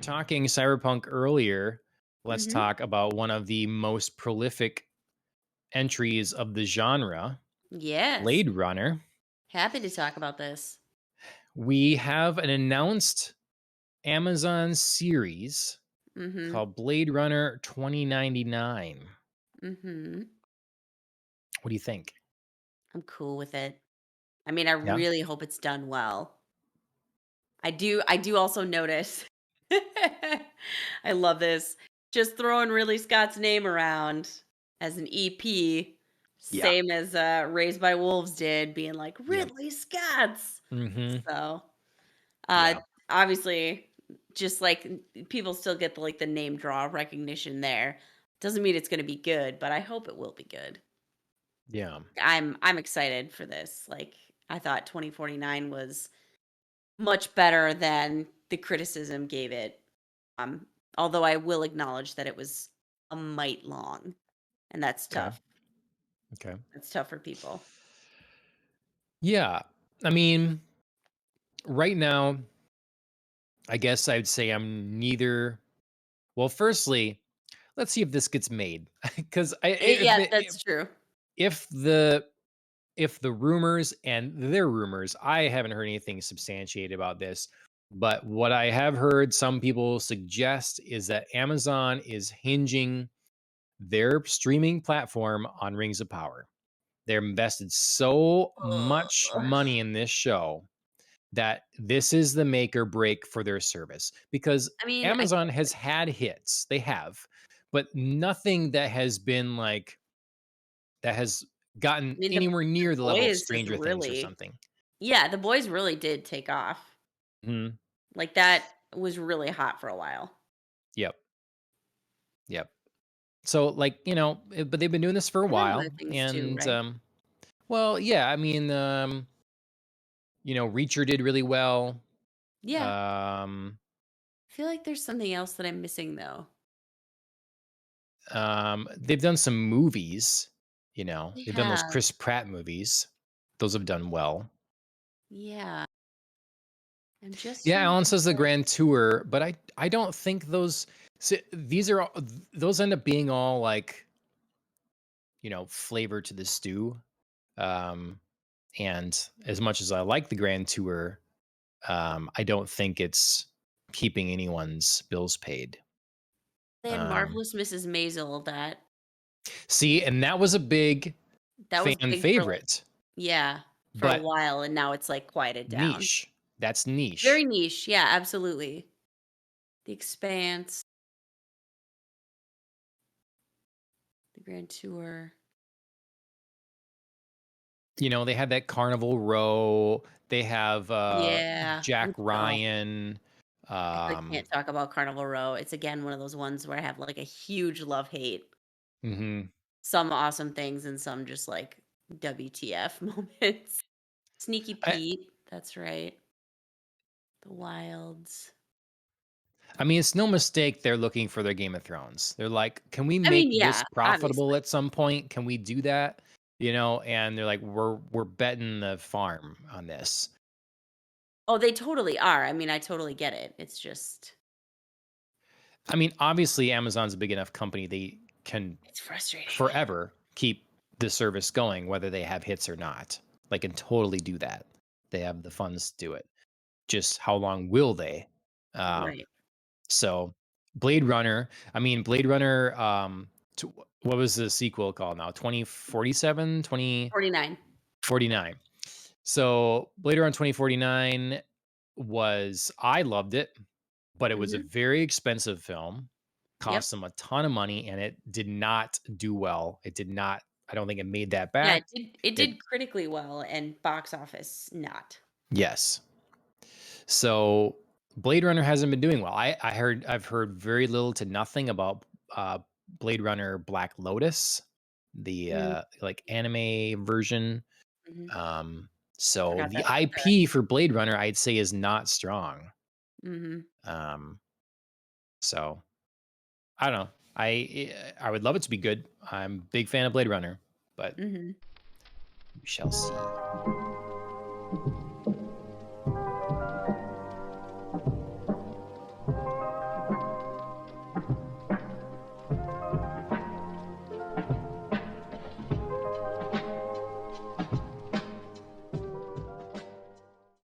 talking cyberpunk earlier, let's Mhm. talk about one of the most prolific entries of the genre, Yes. Blade Runner. Happy to talk about this. We have an announced Amazon series Mhm. called Blade Runner 2099. Mhm. What do you think? I'm cool with it. I mean, I Yeah? really hope it's done well. I do also notice I love this. Just throwing Ridley Scott's name around as an EP, Yeah. same as Raised by Wolves did, being like Yep. Ridley Scott's. Mhm. So, uh Yeah. obviously just like people still get the name draw recognition there. Doesn't mean it's going to be good, but I hope it will be good. Yeah. I'm excited for this. Like I thought 2049 was much better than the criticism gave it. Um Although I will acknowledge that it was a mite long, and that's Okay. tough. Okay. That's tough for people. Yeah. I mean, right now, I guess I'd say I'm neither. Well, firstly, let's see if this gets made because Yeah, that's true. if the if the rumors, and they're rumors, I haven't heard anything substantiated about this, but what I have heard some people suggest is that Amazon is hinging their streaming platform on Rings of Power. They're invested so much Ugh. money in this show that this is the make or break for their service, because I mean, I Amazon get has it. had hits. They have, but nothing that has been like that has I gotten mean, anywhere the near the level of boys has Stranger Things or really, something. yeah, the boys really did take off. Mhm. Like that was really hot for a while. Yep. Yep. So, like, but they've been doing this for a They've had while, other things too, and right? well, yeah, I mean, Reacher did really well. Yeah. Um, I feel like there's something else that I'm missing though. they've done some movies. They They've done those have. Chris Pratt movies. Those have done well. Yeah. I'm just Yeah, trying to Alan think says the what. Grand Tour, but I don't think those. These are those end up being all like flavor to the stew. Um, and as much as I like the Grand Tour, I don't think it's keeping anyone's bills paid. They had Um, Marvelous Mrs. Maisel See, and that was a big that was fan big for like, favorite, yeah, for a but while, and now it's like quieted down. niche. That's niche. Very niche. Yeah, absolutely. The Expanse, the Grand Tour. They had that Carnival Row. They have Yeah. Jack Which, oh, Ryan. I can't talk about Carnival Row. It's again one of those ones where I have like a huge love hate. Mhm. Some awesome things and some just like WTF moments. Sneaky I, Pete, that's right. The Wilds. I mean, it's no mistake they're looking for their Game of Thrones. They're like, can we I mean, make this yeah, profitable obviously. at some point? Can we do that? And they're like, we're betting the farm on this. Oh, they totally are. I mean, I totally get it. It's just I mean, obviously, Amazon's a big enough company; they can it's frustrating. forever keep the service going, whether they have hits or not. They can totally do that. They have the funds to do it. Just how long will they? Um, Right. so, Blade Runner. I mean, Blade Runner. What was the sequel called now? 2047, 49. 2049. So, Blade Runner 2049 I loved it, but it was a Mhm. very expensive film, Yep. cost them a ton of money, and it did not do well. It did not. I don't think it made that Yeah, back. it It did critically well and box office not. Yes. So Blade Runner hasn't been doing well. I've heard very little to nothing about uh Blade Runner Black Lotus, the Mm, like anime version. mhm. Um so Forgot the that was the IP for Blade Runner I'd say is not strong. mhm, Um so I don't know. I would love it to be good. I'm a big fan of Blade Runner, but mhm. we shall see.